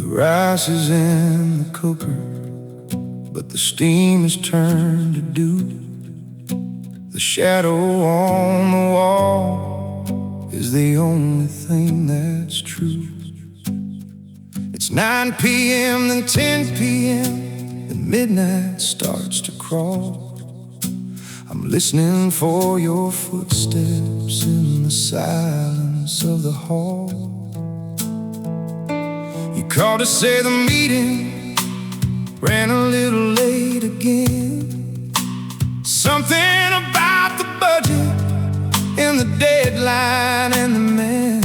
rice is in the cooker, but the steam is turned to dew. The shadow on the wall is the only thing that's true. It's 9 p.m. then 10 p.m. and midnight starts to crawl. I'm listening for your footsteps in the silence of the hall. You called to say the meeting ran a little late again. Something about the budget and the deadline and the man,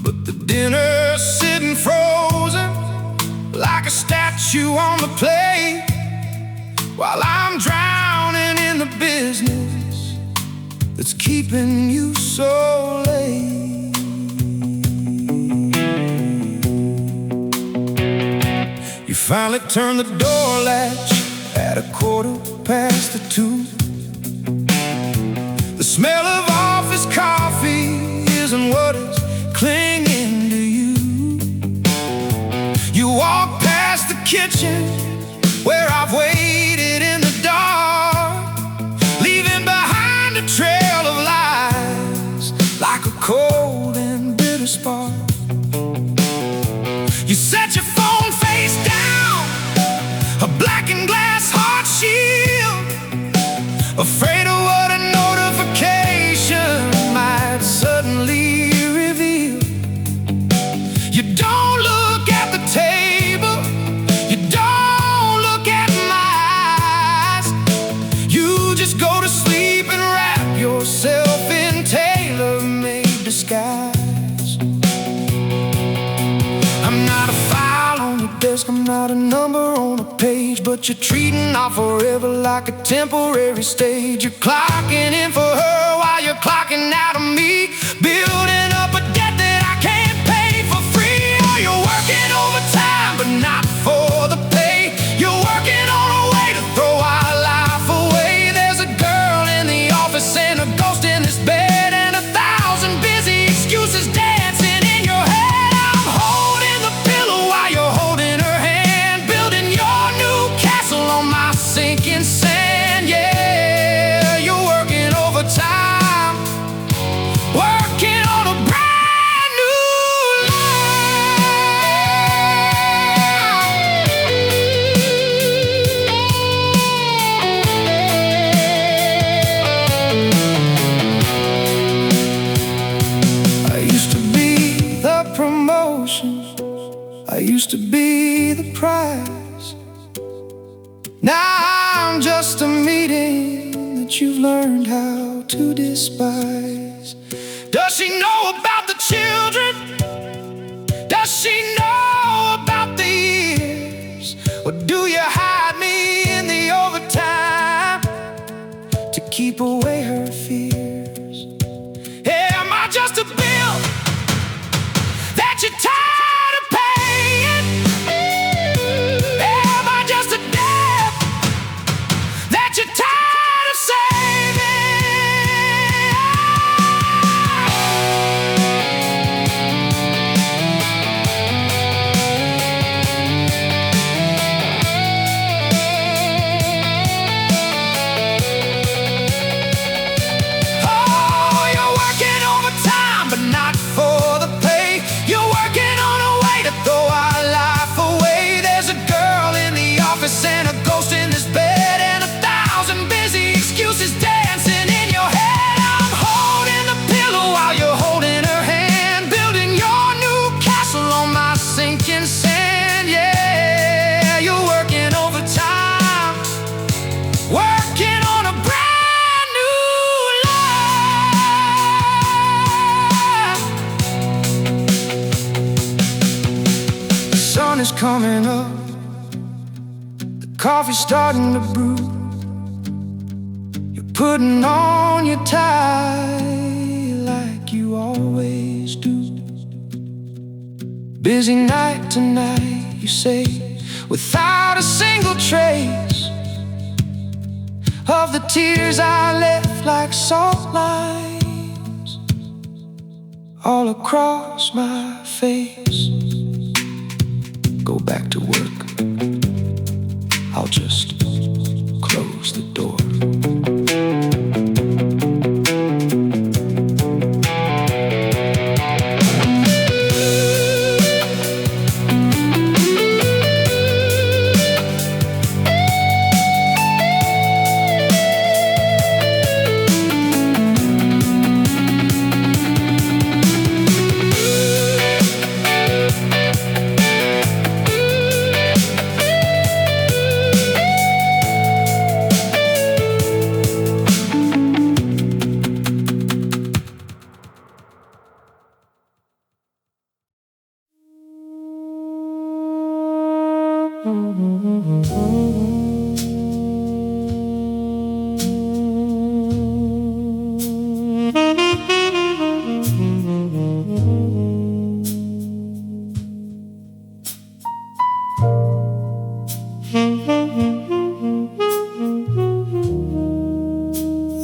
but the dinner's sitting frozen like a statue on the plate, while I'm drowning in the business that's keeping you so late. You finally turn the door latch at 2:15. The smell of office coffee isn't what is clinging to you. You walk past the kitchen where I've waited in the dark, leaving behind a trail of lies like a cold and bitter spark. You set your phone face down, a blackened glass heart shield, afraid of what a notification might suddenly reveal. You don't look at the table, you don't look at my eyes. You just go to sleep and wrap yourself in tailor-made disguise. I'm not a file on your desk, I'm not a number on a page, but you're treating our forever like a temporary stage. You're clocking in for her while you're clocking out of me, building up a debt that I can't pay for free. Oh, you're working overtime, but not for the pay. You're working on a way to throw our life away. There's a girl in the office and a ghost in this bed, and 1,000 busy excuses dancing in your head. I'm holding the pillow while you're holding her hand, building your new castle on my sinking sand. Yeah, you're working overtime, working on a brand new I used to be the promotion, I used to be the prize. Now I'm just a meeting that you've learned how to despise. Does she know about the children? Does she know about the years? Or do you hide me in the overtime to keep away her fears? Am I just a bill that you're tired of paying? Am I just a debt that you're tired of saving? Oh, you're working overtime, but not for the pay. You're working on a way to throw our life away. There's a girl in the office and a ghost in this bed, and 1,000 busy excuses dancing in your head. I'm holding the pillow while you're holding her hand, building your new castle on my sinking sand. Yeah, you're working overtime, working on a brand new life. The sun is coming up, the coffee's starting to brew. You're putting on your tie like you always do. Busy night tonight, you say, without a single trace of the tears I left like salt lines all across my face. go back to work, I'll just close the door.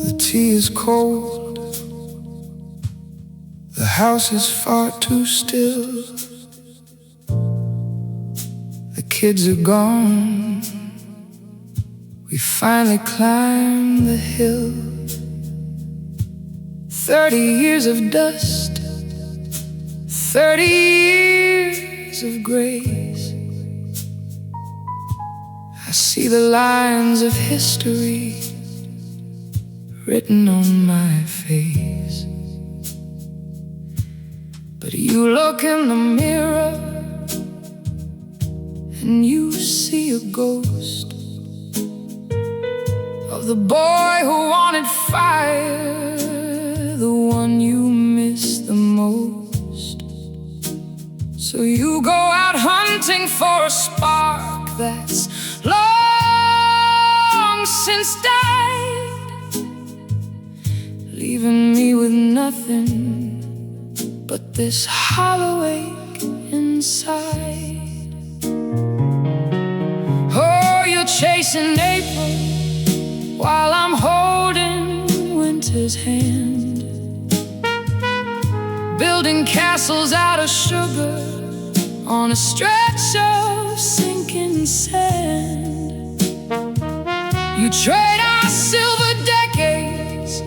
The tea is cold, the house is far too still. The kids are gone, we finally climbed the hill. 30 years of dust, 30 years of grace. I see the lines of history written on my face. But you look in the mirror and you see a ghost of the boy who wanted fire, the one you miss the most. So you go out hunting for a spark that's long since died, leaving me with nothing but this hollow ache inside. Oh, you're chasing April while I'm holding winter's hand, building castles out of sugar on a stretch of sinking sand. You trade our silver decades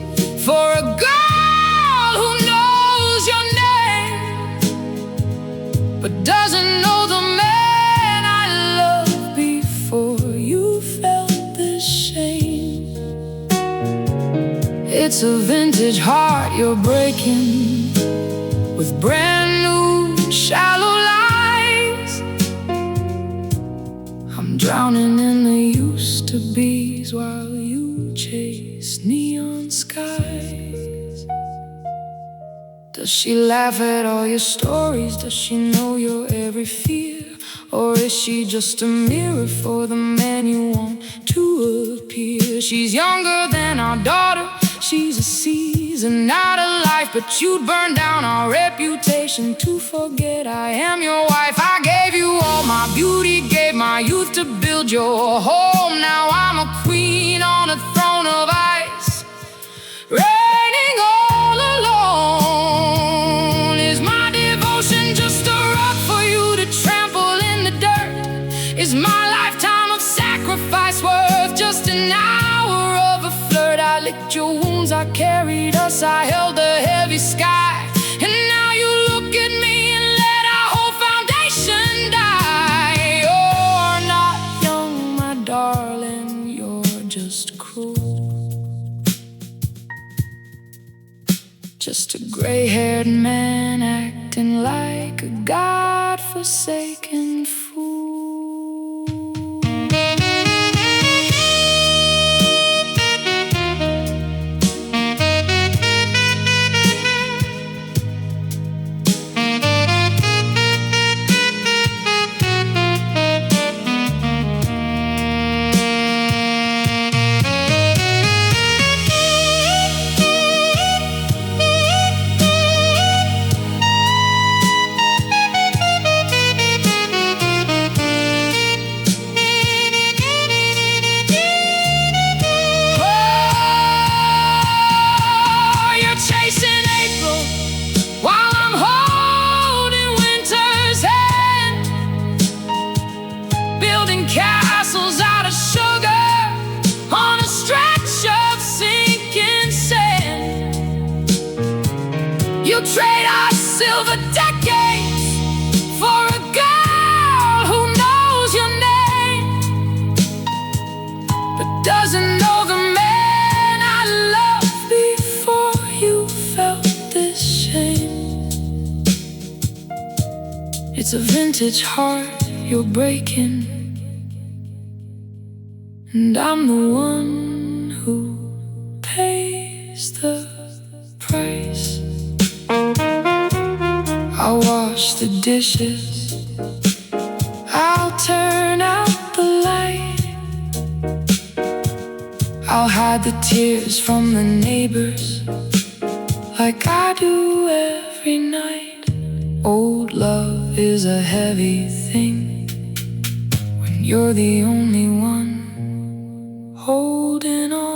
for a girl who knows your name, but doesn't know the man I loved before you felt this shame. It's a vintage heart you're breaking with brand new shallow lies. I'm drowning in the used to be's while you chase neon skies. Does she laugh at all your stories? Does she know your every fear? Or is she just a mirror for the man you want to appear? She's younger than our daughter, she's a season out of life, but you'd burn down our reputation to forget I am your wife. I gave you all my beauty, gave my youth to build your home. Now I'm a queen on a throne of ice, reigning all alone. Is my devotion just a rock for you to trample in the dirt? Is my lifetime of sacrifice worth just an hour of a flirt? I licked your wounds, I carried us, I held the heavy sky, and now you look at me and let our whole foundation die. You're not young, my darling, you're just cruel. Just a gray-haired man acting like a God-forsaken fool. the decades for a girl who knows your name, but doesn't know the man I love before you felt this shame. It's a vintage heart you're breaking, and I'm the one who pays the price. I'll wash the dishes, I'll turn out the light, I'll hide the tears from the neighbors like I do every night. Old love is a heavy thing when you're the only one holding on.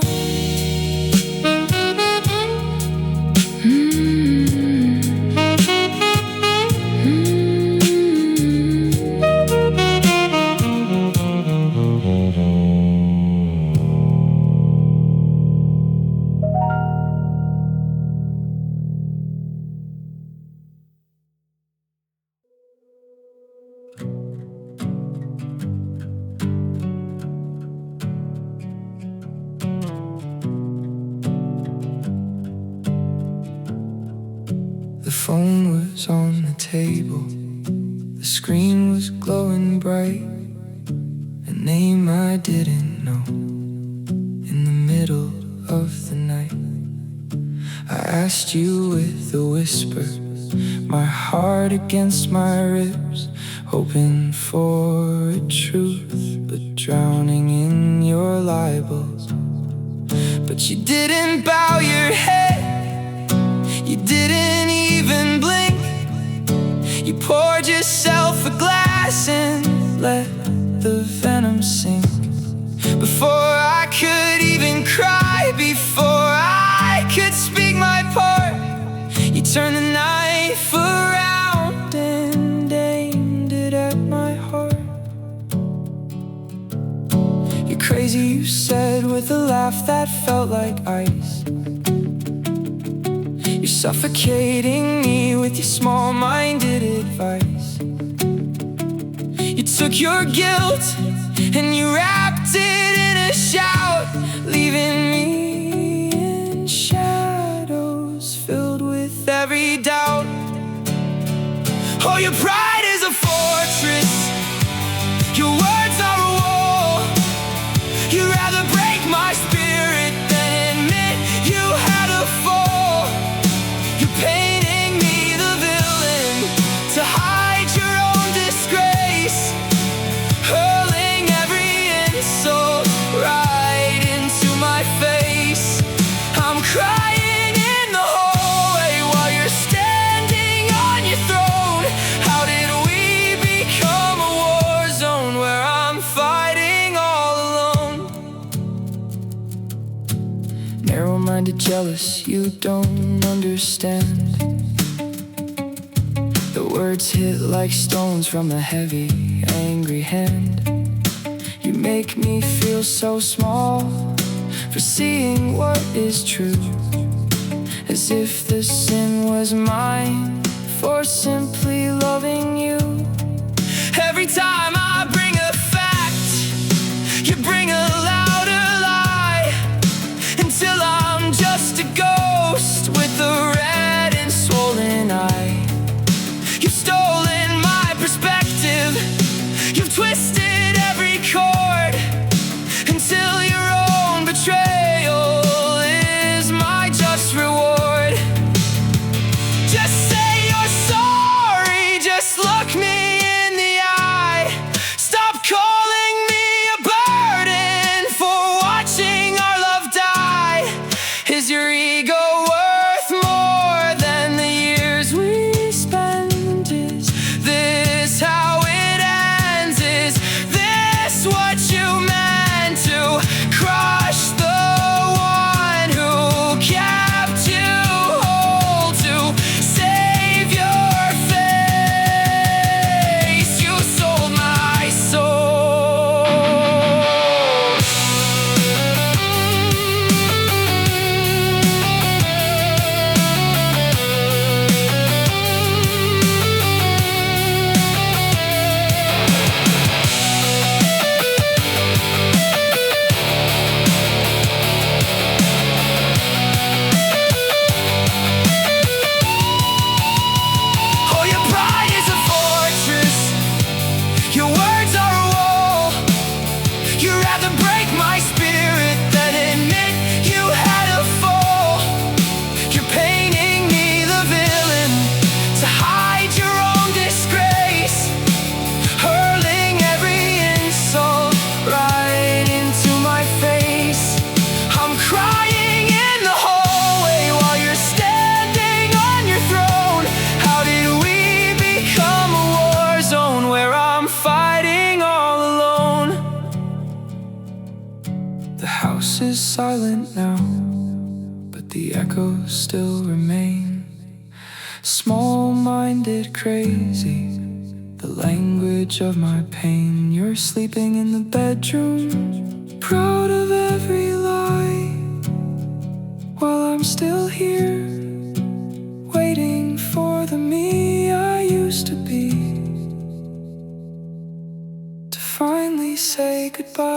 The phone was on the table, the screen was glowing bright, a name I didn't know. In the middle of the night, I asked you with a whisper, my heart against my ribs, hoping for a truth, but drowning in your libels. But you didn't bow your head, you didn't even blink. You poured yourself a glass and let the venom sink. Before I could even cry, before I could speak my part, you turned the knife around and aimed it at my heart. You're crazy, you said with a laugh that felt like ice. You're suffocating me with your small-minded advice. You took your guilt and you wrapped it in a shout, leaving me in shadows filled with every doubt. Oh, your pride is a fortress, your words are a wall. You'd rather break my spirit than admit you had a fall. You're painting me the villain to hide your own disgrace, hurling every insult right into my face. I'm crying in the hallway while you're standing on your throne. How did we become a war zone where I'm fighting all alone? Narrow-minded, jealous, you don't understand. The words hit like stones from a heavy, angry hand. You make me feel so small for seeing what is true, as if the sin was mine for simply loving you. Every time I bring a fact, you bring a louder lie, until I'm just a ghost with a red and swollen eye. You've stolen my perspective, you've twisted every chord, until your own betrayal is my just reward. Just say you're sorry, just look silent now, but the echoes still remain. Small-minded, crazy, the language of my pain. You're sleeping in the bedroom, proud of every lie, while I'm still here, waiting for the me I used to be, to finally say goodbye.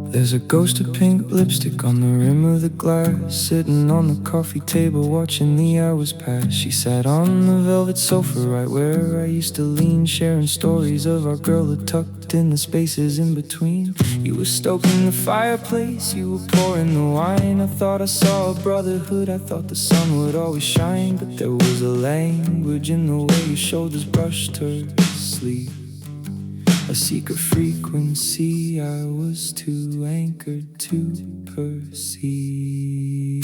There's a ghost of pink lipstick on the rim of the glass, sitting on the coffee table watching the hours pass. She sat on the velvet sofa right where I used to lean, sharing stories of our girlhood tucked in the spaces in between. You were stoking the fireplace, you were pouring the wine. I thought I saw a brotherhood, I thought the sun would always shine. But there was a language in the way your shoulders brushed her sleep, a secret frequency I was too anchored to perceive.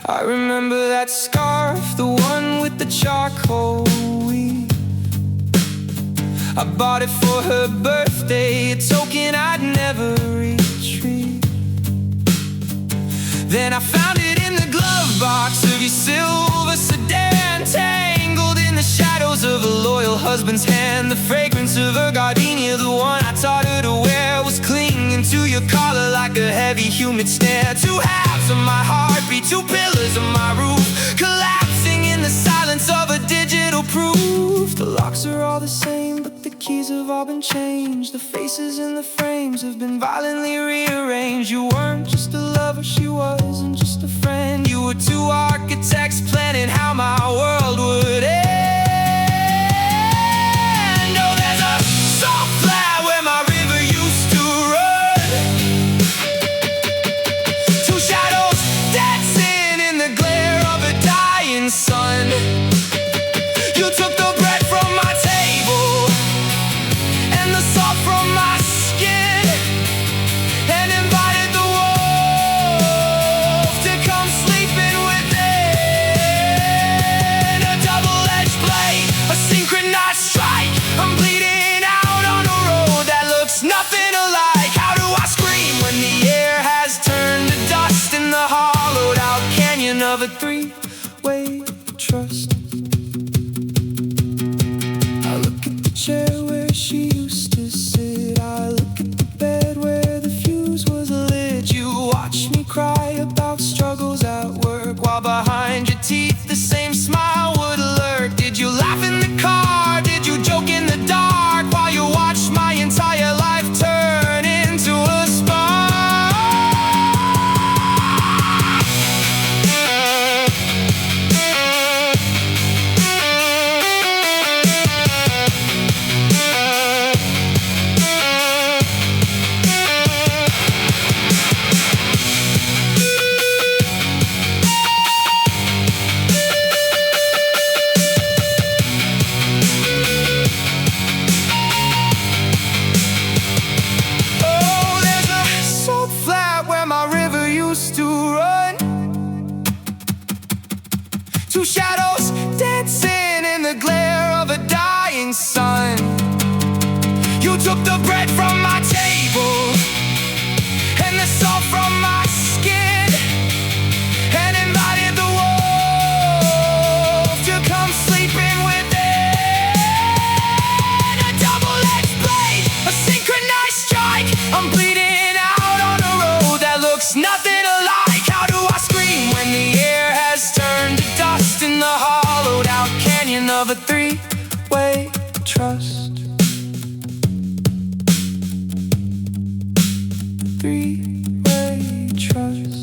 I remember that scarf, the one with the charcoal weave. I bought it for her birthday, a token I'd never retrieve. Then I found it in the glove box of your silver sedan, tangled in the shadows of a loyal husband's hand. The fragrance of her gardenia, the one I taught her to wear, was clinging to your collar like a heavy humid stare. Two halves of my heartbeat, two pillars of my roof, collapsing in the silence of a digital proof. The locks are all the same, but the keys have all been changed. The faces in the frames have been violently rearranged. You weren't just a lover, she wasn't just a friend. You were two architects planning how my world would end. Oh, there's a salt flat where my river used to run, two shadows dancing in the glare of a dying sun. You took the bread from my table and the salt from my skin, and invited the wolf to come sleeping within. A double-edged blade, a synchronized strike. I'm bleeding out on a road that looks nothing alike. How do I scream when the air has turned to dust in the hollowed out canyon of a three-way trust? Chair where she used to sit, I look at the bed where the fuse was lit. You watch me cry about struggles at work, while behind your teeth the same smile would lurk. Did you laugh in the car? Did you joke in the dark, while you watched my entire life turn into a spark? Two shadows dancing in the glare of a dying sun. You took the bread from my table and the salt from my skin, and invited the wolf to come sleeping within. A double-edged blade, a synchronized strike. I'm bleeding out on a road that looks nothing alike. How do I scream when the air has turned to dust in the hollowed out canyon of a three-way trust? Three-way trust.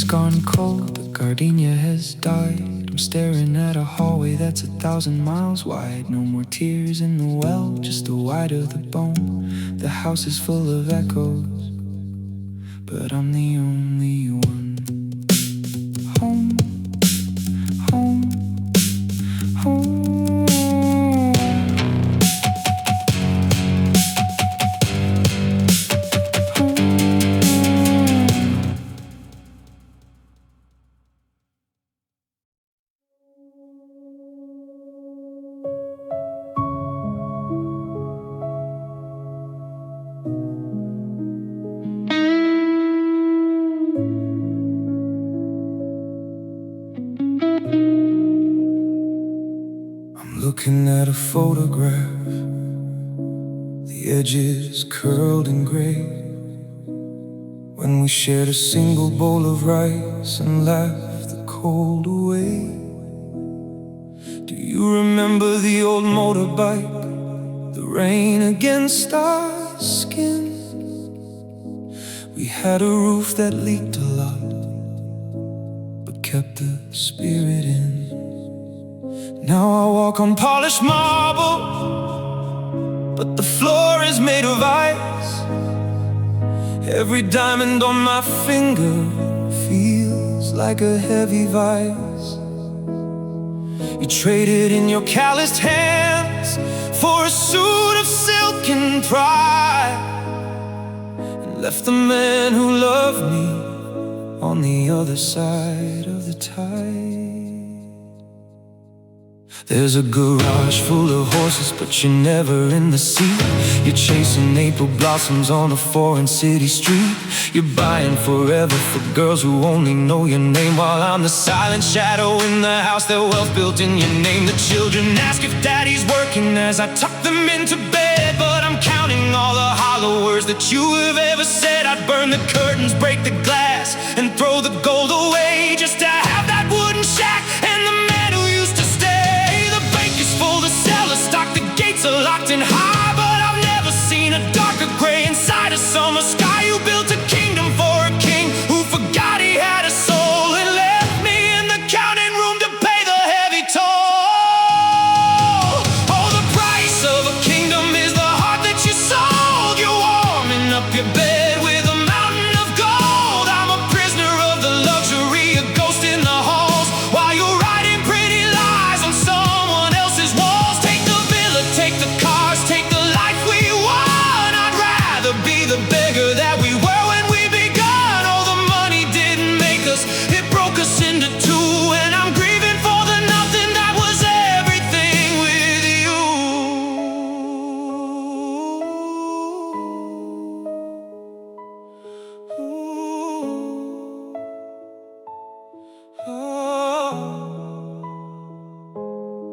gone cold, the gardenia has died. I'm staring at a hallway that's 1,000 miles wide. No more tears in the well, just the white of the bone. The house is full of echoes, but I'm the only one. Home, home, home. Looking at a photograph, the edges curled and gray, when we shared a single bowl of rice and laughed the cold away. Do you remember the old motorbike, the rain against our skin? We had a roof that leaked a lot, but kept the spirit in. Now I walk on polished marble, but the floor is made of ice. Every diamond on my finger feels like a heavy vice. You traded in your calloused hands for a suit of silk and pride, and left the man who loved me on the other side of the tide. There's a garage full of horses, but you're never in the seat. You're chasing April blossoms on a foreign city street. You're buying forever for girls who only know your name, while I'm the silent shadow in the house, their wealth built in your name. The children ask if daddy's working as I tuck them into bed, but I'm counting all the hollow words that you have ever said. I'd burn the curtains, break the glass, and throw the gold away, just to have that wooden shack and the man who used to stay. Full, the cellar stocked, the gates are locked and high, but I've never seen a darker gray inside a summer sky. You built a kingdom for a king who forgot he had a soul, and left me in the counting room to pay the heavy toll. Oh, the price of a kingdom is the heart that you sold. You're warming up your bed with a mountain of gold. I'm a prisoner of the luxury, a ghost in the halls, while you're writing pretty lies on someone else's walls. Take the villa, take the cars, take the life we want. I'd rather be the beggar that we were when we begun. Oh, the money didn't make us, it broke us into two, and I'm grieving for the nothing that was everything with you.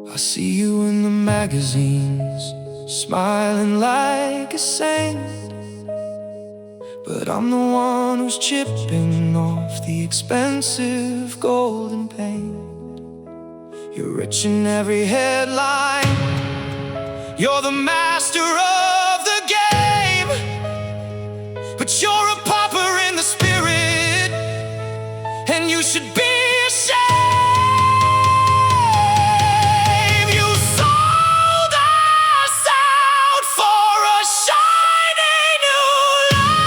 I see you in the magazines, smiling like a saint, but I'm the one who's chipping off the expensive golden paint. You're rich in every headline, you're the master of the game, but you're a pauper in the spirit, and you should be ashamed. You sold us out for a shiny new light.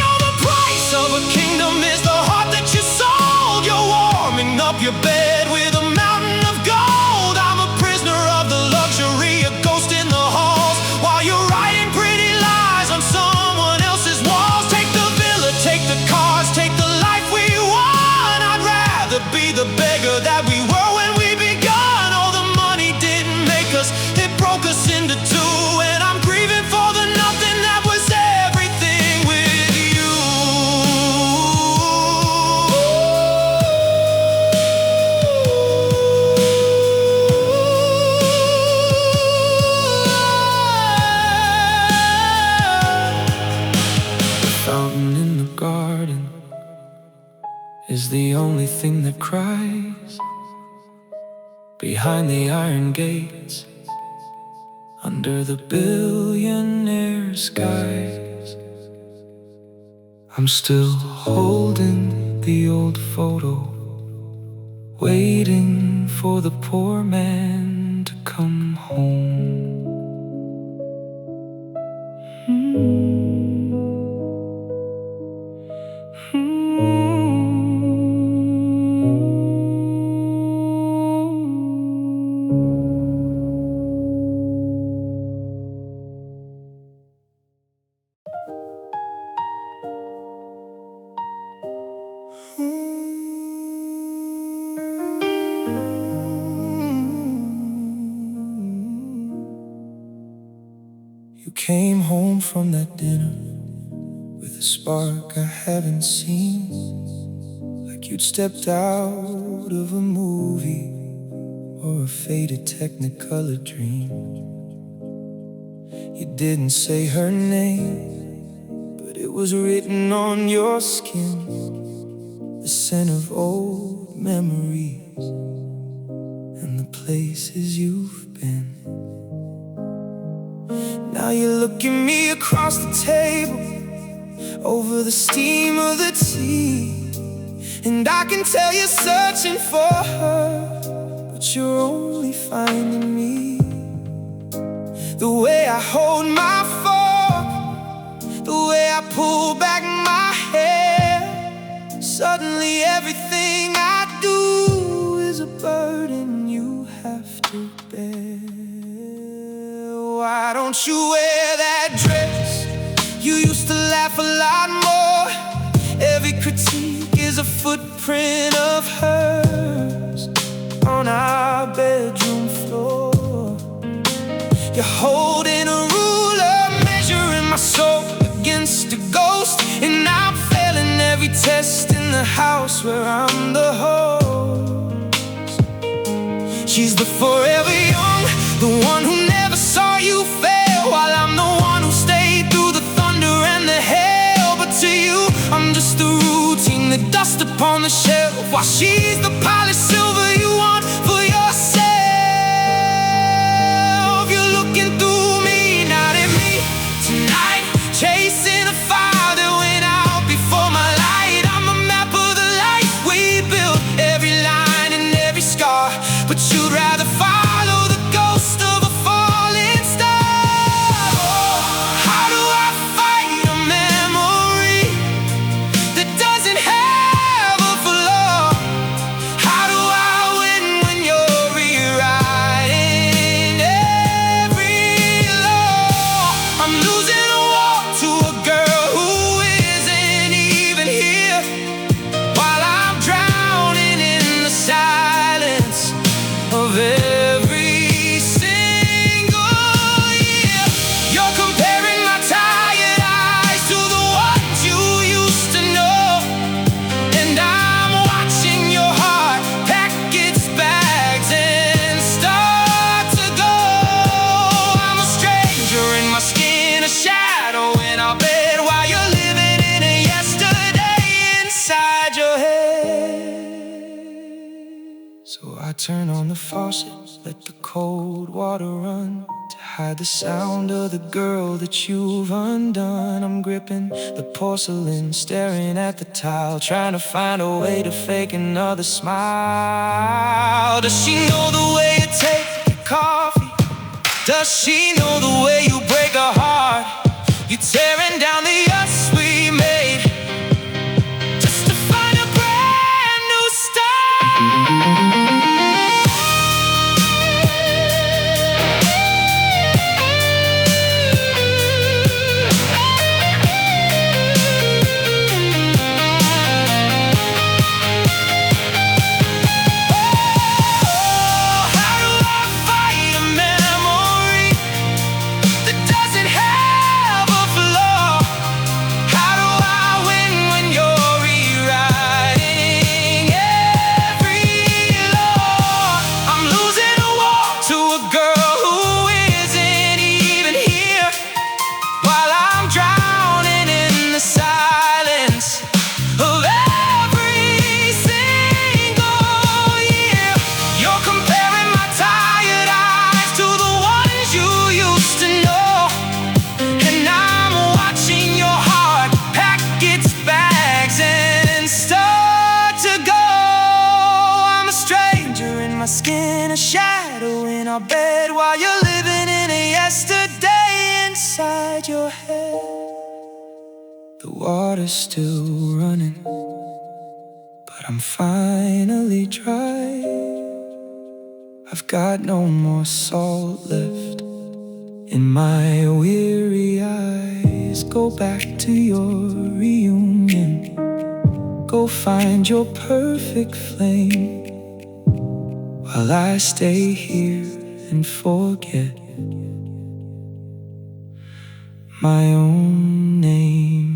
Oh, the price of a kingdom is the heart that you sold. You're warming up your bed with a mountain of gold. I'm a prisoner of the luxury, a ghost in the halls, while you're writing pretty lies on someone else's walls. Take the villa, take the cars, take the life we want. I'd rather be the beggar that we were when we begun. Oh, the money didn't make us, it broke us into two, and I'm grieving for the nothing that was everything with you. The fountain in the garden is the only thing that cries. Behind the iron gates, under the billionaire skies, I'm still holding the old photo, waiting for the poor man to come home. You came home from that dinner with a spark I haven't seen, like you'd stepped out of a movie or a faded Technicolor dream. You didn't say her name, but it was written on your skin, the scent of old memories and the places you've been. Now you're looking me across the table over the steam of the tea, and I can tell you're searching for her, but you're only finding me. The way I hold my fork, the way I pull back my hair, suddenly everything I do is a burden you have to bear. Why don't you wear that dress? You used to laugh a lot more. Every critique is a footprint of hers on our bedroom floor. You're holding a ruler, measuring my soul against a ghost, and I'm failing every test in the house where I'm the host. She's the forever young, the one who never saw you fail, while I'm the one who stayed through the thunder and the hail. But to you, I'm just the routine, the dust upon the shelf, while she's the polished silver you want for yourself. You're looking through me, not at me tonight, chasing a fire that went out before my light. I'm a map of the life we built, every line and every scar, but you'd rather follow the ghost of a falling star. Oh, how do I fight a memory that doesn't have a flaw? How do I win when you're rewriting every law? I'm losing a war to a girl who isn't even here, while I'm drowning in the silence of every single year. You're comparing my tired eyes to the ones you used to know, and I'm watching your heart pack its bags and start to go. I'm a stranger in my skin, a shadow in our bed, while you're living in a yesterday inside your head. So I turn on the faucet, let the cold water run, to hide the sound of the girl that you've undone. I'm gripping the porcelain, staring at the tile, trying to find a way to fake another smile. Does she know the way you take your coffee? Does she know the way you break a heart? You're tearing down the us we made just to find a brand new start. shadow in our bed while you're living in a yesterday inside your head. The water's still running, but I'm finally dry. I've got no more salt left in my weary eyes. Go back to your reunion, go find your perfect flame, while I stay here and forget my own name.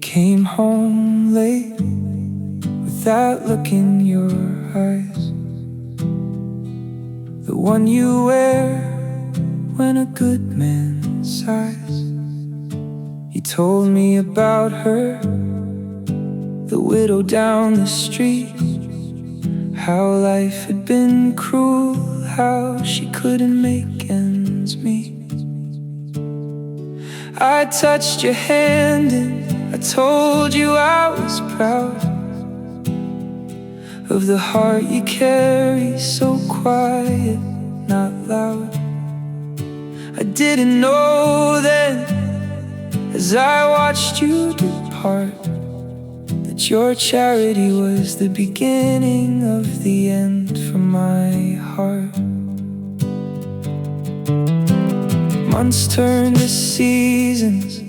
Came home late with that look in your eyes, the one you wear when a good man sighs. You told me about her, the widow down the street, how life had been cruel, how she couldn't make ends meet. I touched your hand and I told you I was proud of the heart you carry, so quiet, not loud. I didn't know then, as I watched you depart, that your charity was the beginning of the end for my heart. Months turned to seasons,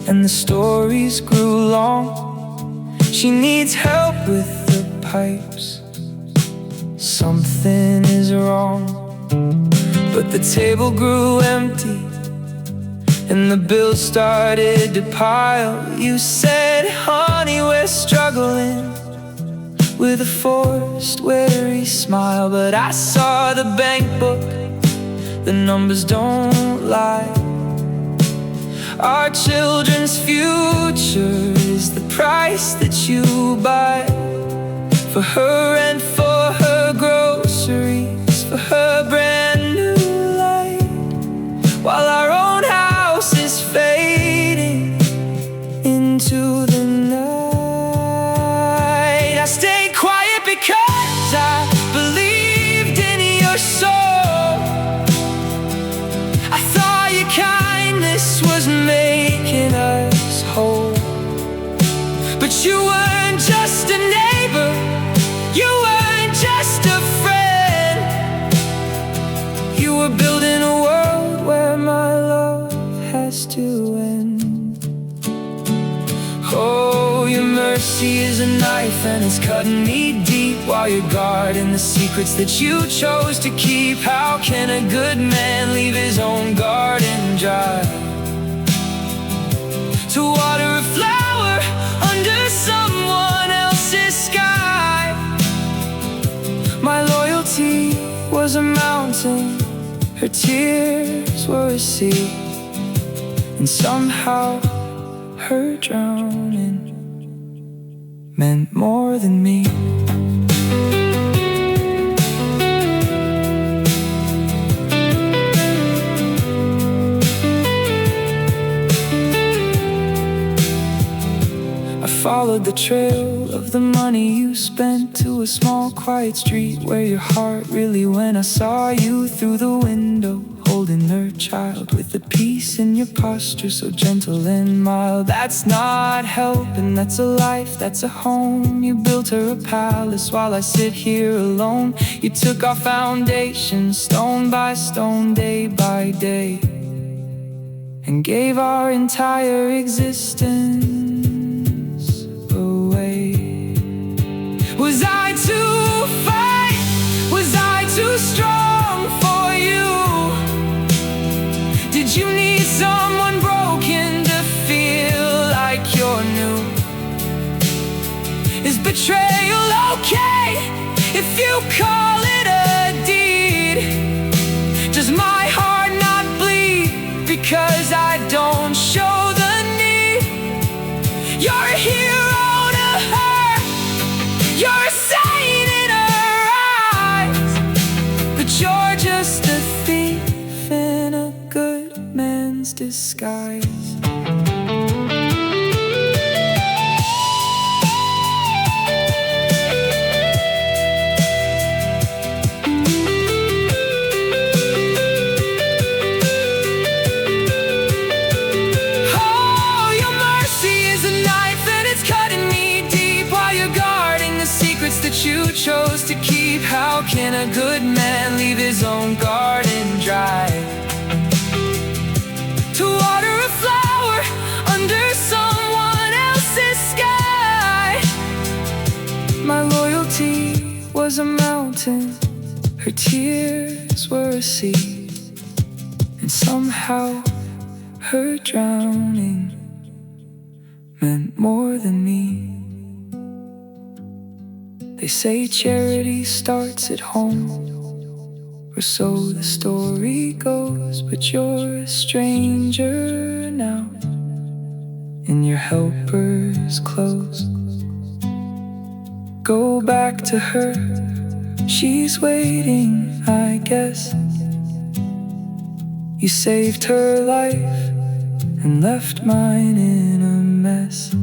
and the stories grew long. She needs help with the pipes, something is wrong. But the table grew empty and the bills started to pile. You said, honey, we're struggling, with a forced, weary smile. But I saw the bank book, the numbers don't lie. Our children's future is the price that you buy, for her and for her groceries, for her brand new light. While our own house is fading into the night, I stayed quiet because I believed in your soul. I thought your kindness was making us whole. But you weren't just a neighbor, you weren't just a friend. You were building a world where my love has to end. Oh, your mercy is a knife and it's cutting me deep, while you're guarding the secrets that you chose to keep. How can a good man leave his own garden dry to water a flower under someone else's sky? My loyalty was a mountain, her tears were a sea, and somehow her drowning meant more than me. Followed the trail of the money you spent to a small quiet street where your heart really went. I saw you through the window, holding her child with the peace in your posture, so gentle and mild. That's not helping, that's a life, that's a home. You built her a palace while I sit here alone. You took our foundation stone by stone, day by day, and gave our entire existence. Was I too fight? Was I too strong for you? Did you need someone broken to feel like you're new? Is betrayal okay if you call it a deed? Does my heart not bleed because I don't man's disguise. That you chose to keep. How can a good man leave his own garden dry to water a flower under someone else's sky? My loyalty was a mountain, her tears were a sea, and somehow her drowning meant more than me. They say charity starts at home, or so the story goes. But you're a stranger now in your helper's clothes. Go back to her, she's waiting, I guess. You saved her life and left mine in a mess.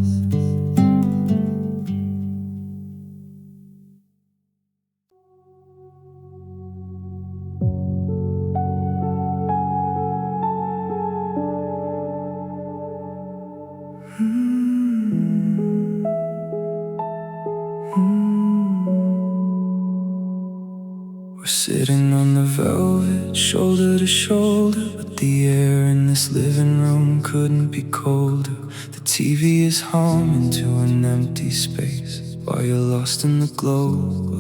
Sitting on the velvet, shoulder to shoulder, but the air in this living room couldn't be colder. The TV is humming to an empty space, while you're lost in the glow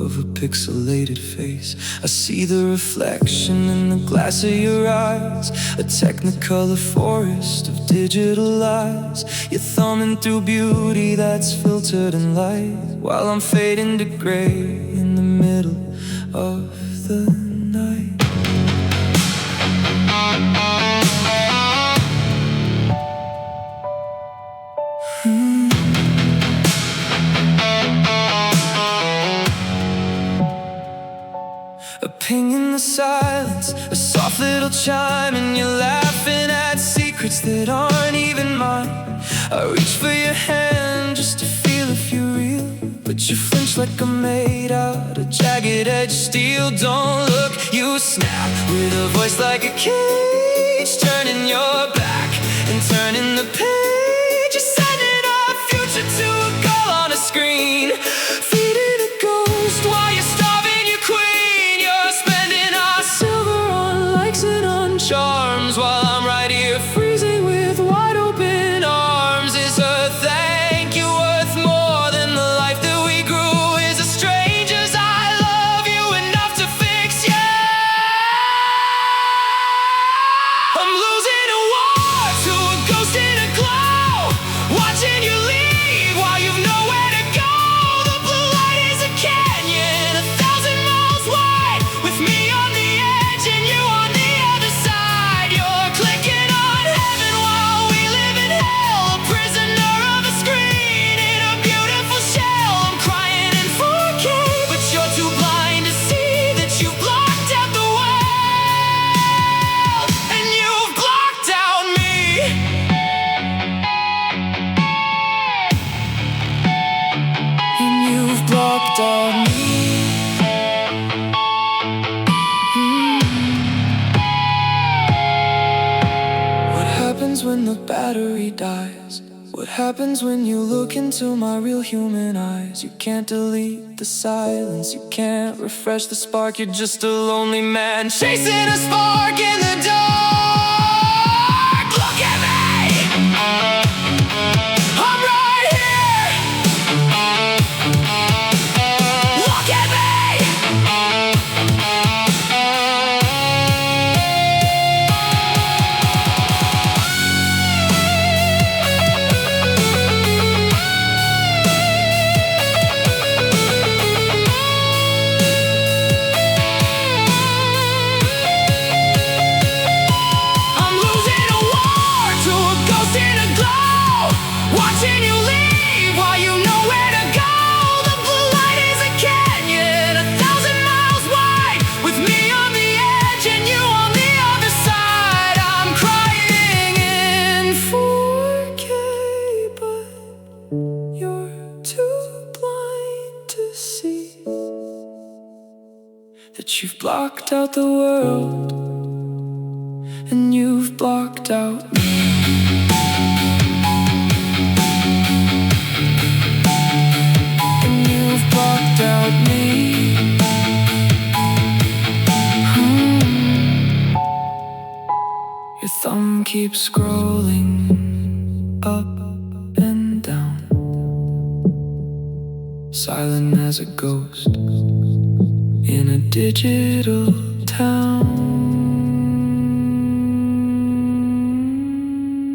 of a pixelated face. I see the reflection in the glass of your eyes, a technicolor forest of digital lies. You're thumbing through beauty that's filtered in light, while I'm fading to gray in the middle of the night. A ping in the silence, a soft little chime, and you're laughing at secrets that aren't even mine. I reach for your hand just to feel if you're real, but you flinch like I'm made out of jagged edge steel. Don't look, you snap with a voice like a cage, turning your back and turning the page. You're sending our future to a girl on a screen, feeding a ghost while you're starving your queen. You're spending our silver on likes and on charms, while I'm right here freezing with wide open arms. Is a thank you worth more than the life that we grew? Is a stranger's I love you enough to fix you? I'm losing a war to a ghost in a glow, watching you leave while you've nowhere to go. The blue light is a canyon 1,000 miles wide, with me on the edge and you on the other side. You're clicking on heaven while we live in hell, a prisoner of a screen in a beautiful shell. I'm crying in 4K, but you're too blind to see that you've blocked out the world, and you've blocked out me. And you've blocked out me. What happens when the battery dies? What happens when you look into my real human eyes? You can't delete the silence, you can't refresh the spark. You're just a lonely man chasing a spark in the dark. Look at me, I'm right here. Look at me. you've blocked out the world, and you've blocked out me. And you've blocked out me. Your thumb keeps scrolling up and down, silent as a ghost in a digital town.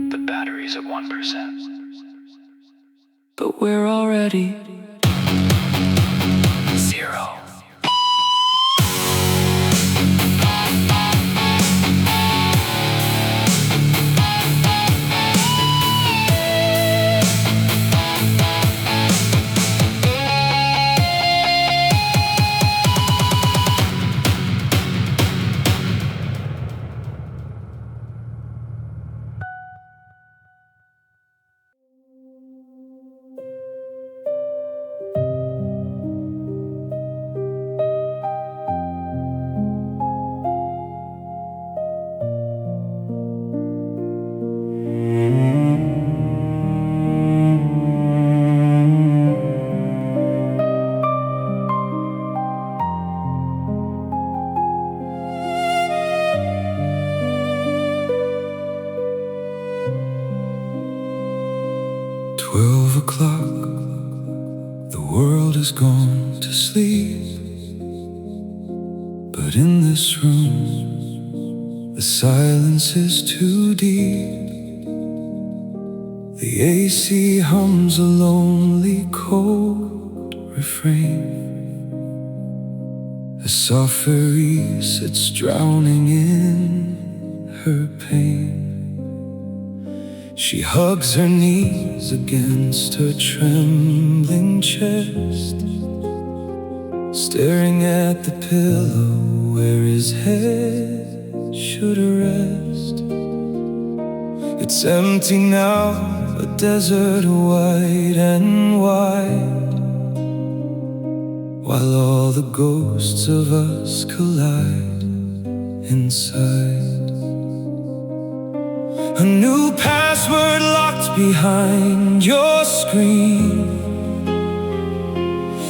The battery's at 1%, but we're already zero. The world has gone to sleep, but in this room the silence is too deep. The AC hums a lonely, cold refrain as Safari sits drowning in her pain. She hugs her knees against her trembling chest, staring at the pillow where his head should rest. It's empty now, a desert white and wide, while all the ghosts of us collide inside. A new password locked behind your screen,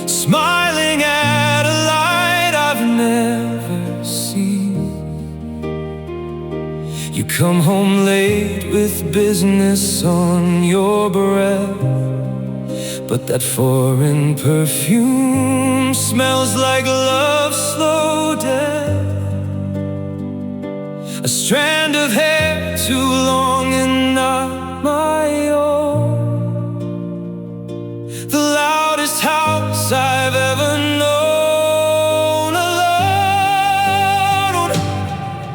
smiling at a light I've never seen. You come home late with business on your breath, but that foreign perfume smells like love's slow death. A strand of hair too long and not my own, the loudest house I've ever known, alone.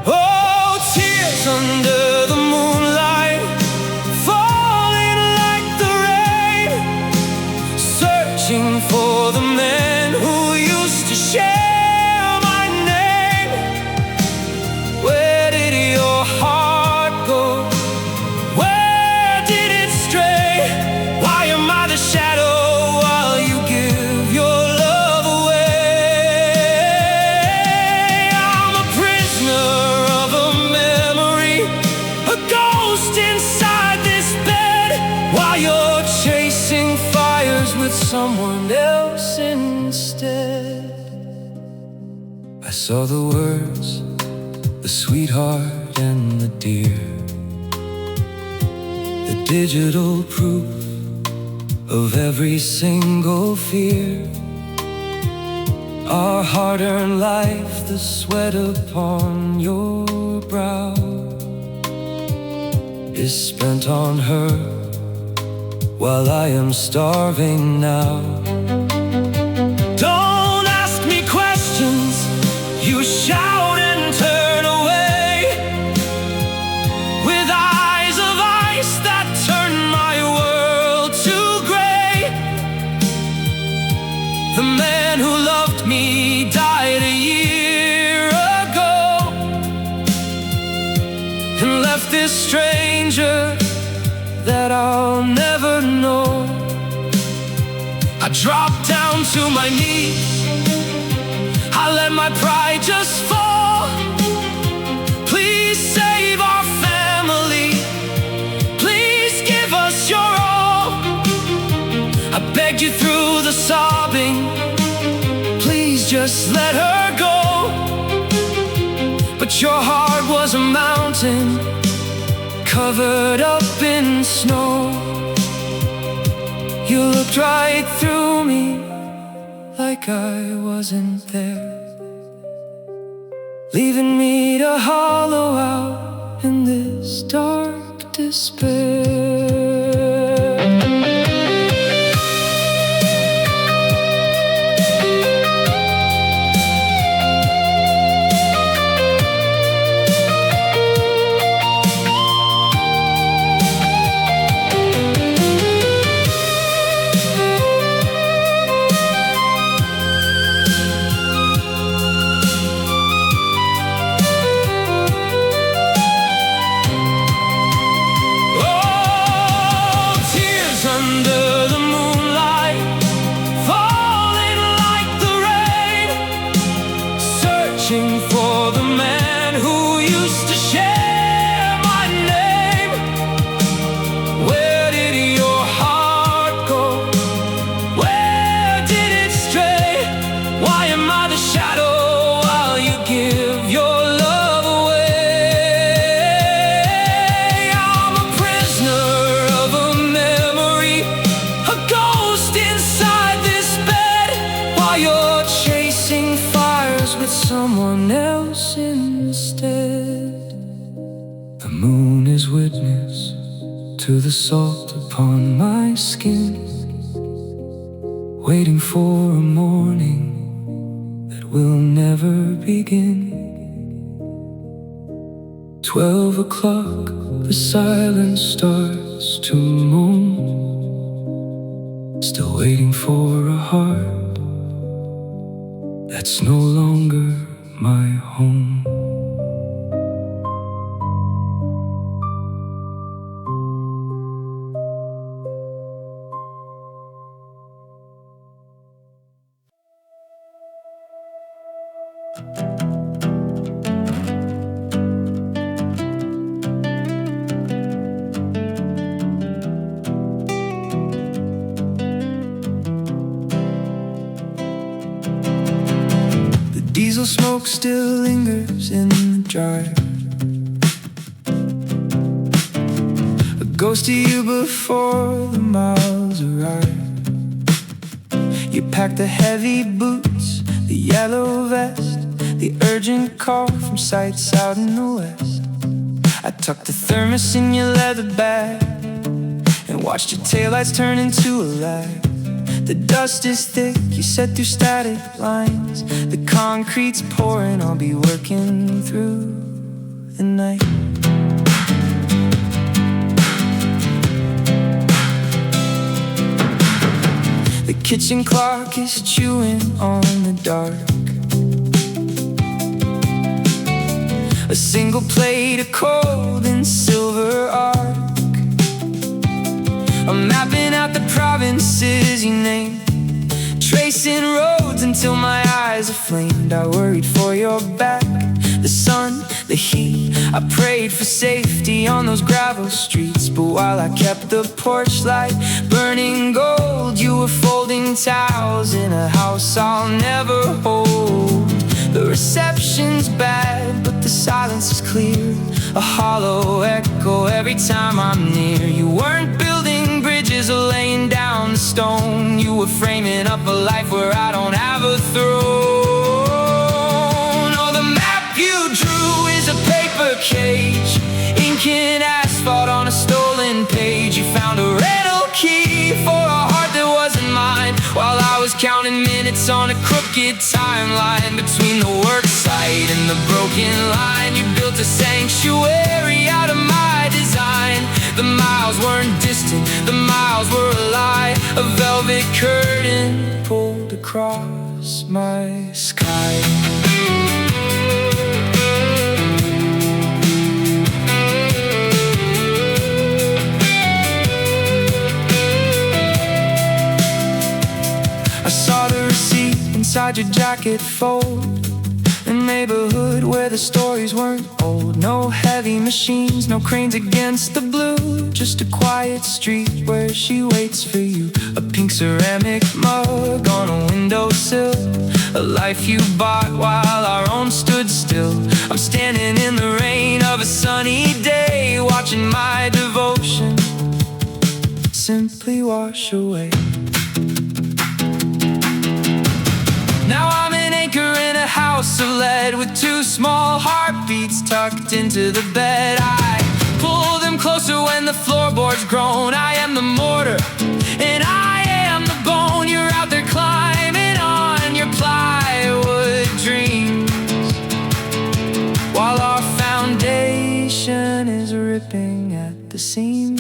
Oh, tears under the moonlight, falling like the rain, searching for the man who used to share. Someone else instead. I saw the words, the sweetheart and the dear, the digital proof of every single fear. Our hard-earned life, the sweat upon your brow, is spent on her while I am starving now. Don't ask me questions, you shout and turn away, with eyes of ice that turn my world to gray. The man who loved me died a year ago, and left this stranger that I'll never know. I dropped down to my knees, I I let my pride just fall. Please save our family. Please give us your all. I begged you through the sobbing. Please just let her go. But your heart was a mountain covered up in snow. You looked right through me like I wasn't there, leaving me to hollow out in this dark despair. Under the moonlight, falling like the rain, searching for the man who used to share my name. Where did your heart go? Where did it stray? Why am I the shadow while you give your love away? I'm a prisoner of a memory, a ghost inside this bed, while you're chasing fires with someone else instead. The moon is witness to the salt upon my skin, waiting for a morning that will never begin. 12 o'clock, the silence starts to moan, still waiting for a heart that's no longer my home. Diesel smoke still lingers in the drive, a ghost of you before the miles arrive. You packed the heavy boots, the yellow vest, the urgent call from sights out in the west. I tucked the thermos in your leather bag and watched your taillights turn into a lag. The dust is thick, you said through static lines. The concrete's pouring, I'll be working through the night. The kitchen clock is chewing on the dark. A single plate of cold and silver arc. I'm mapping out the provinces you named, tracing roads until my eyes are flamed. I worried for your back, the sun, the heat. I prayed for safety on those gravel streets. But while I kept the porch light burning gold, you were folding towels in a house I'll never hold. The reception's bad, but the silence is clear, a hollow echo every time I'm near. You weren't building bridges or laying down the stone. You were framing up a life where I don't have a throne. Oh, the map you drew is a paper cage, inking asphalt on a stolen page. You found a rental key for a heart that wasn't mine, while I was counting minutes on a crooked timeline. Between the work site and the broken line, you built a sanctuary out of my design. The miles weren't distant, the miles were a lie. A velvet curtain pulled across my sky. inside your jacket fold. A neighborhood where the stories weren't old. No heavy machines, no cranes against the blue. Just a quiet street where she waits for you. A pink ceramic mug on a windowsill. A life you bought while our own stood still. I'm standing in the rain of a sunny day, watching my devotion simply wash away. Now I'm an anchor in a house of lead, with two small heartbeats tucked into the bed. I pull them closer when the floorboards groan. I am the mortar and I am the bone. You're out there climbing on your plywood dreams, while our foundation is ripping at the seams.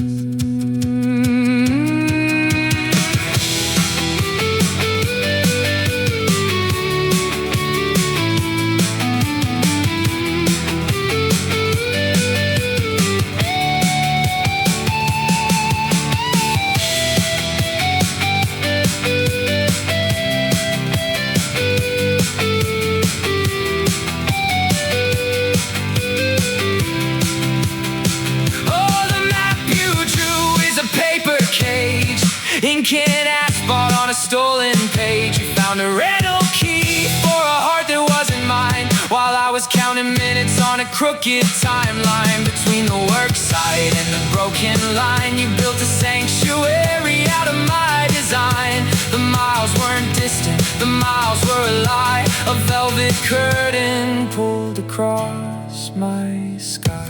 Ink and asphalt on a stolen page. You found a rental key for a heart that wasn't mine, while I was counting minutes on a crooked timeline. Between the work site and the broken line, you built a sanctuary out of my design. The miles weren't distant, the miles were a lie. A velvet curtain pulled across my sky.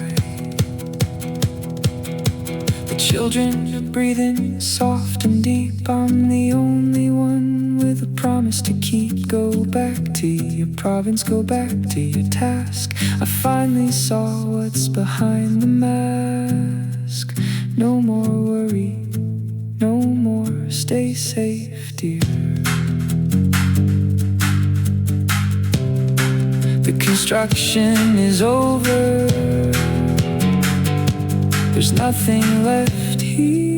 Children are breathing soft and deep. I'm the only one with a promise to keep. Go back to your province, go back to your task. I finally saw what's behind the mask. No more worry, no more, stay safe, dear. The construction is over. There's nothing left here.